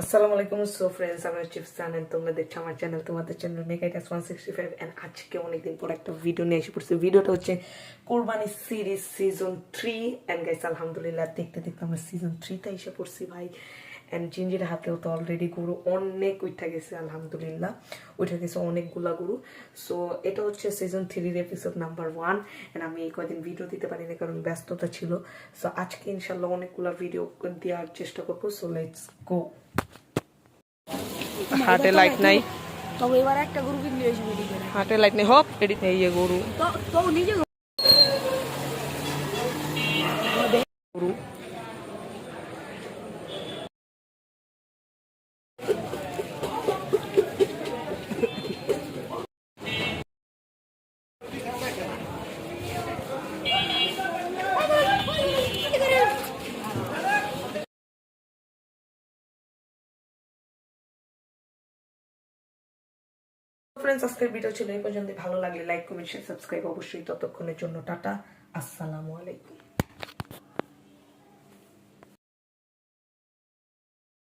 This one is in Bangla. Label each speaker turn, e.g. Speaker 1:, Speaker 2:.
Speaker 1: আসসালামু আলাইকুম। সো ফ্রেন্ডস, আমি হচ্ছে ইফসান এন্ড তোমরা দেখছো আমার চ্যানেল, তোমাদের চ্যানেল মেগাইটাস 165 এন্ড আজকে অনেকদিন পর একটা ভিডিও নিয়ে এসে পড়ছি। ভিডিওটা হচ্ছে কোরবানি সিরিজ সিজন 3 এন্ড গাইস আলহামদুলিল্লাহ দেখতে দেখতে আমরা সিজন 3 তে এসে পড়ছি ভাই। এন্ড জিঞ্জির হাতেও তো অলরেডি গরু অনেক উঠে গেছে, আলহামদুলিল্লাহ উঠে গেছে অনেকগুলা গরু। সো এটা হচ্ছে সিজন 3 এপিসোড নাম্বার 1 এন্ড আমি এই কদিন ভিডিও দিতে পারিনি কারণ ব্যস্ততা ছিল। সো আজকে ইনশাল্লাহ অনেকগুলা ভিডিও দেওয়ার চেষ্টা করবো। So let's go. হাটে লাইট নাই,
Speaker 2: তবে এবার একটা গরু কিনলে এসে
Speaker 1: হাটে লাইট নেই, হপ এডিট নেই গরু
Speaker 2: তো নিজে
Speaker 1: গরু। ফ্রেন্ডস, আজকের ভিডিও ছিল এই পর্যন্ত। ভালো লাগলে লাইক কমেন্ট শেয়ার সাবস্ক্রাইব অবশ্যই। ততক্ষণের জন্য টাটা, আসসালামু আলাইকুম।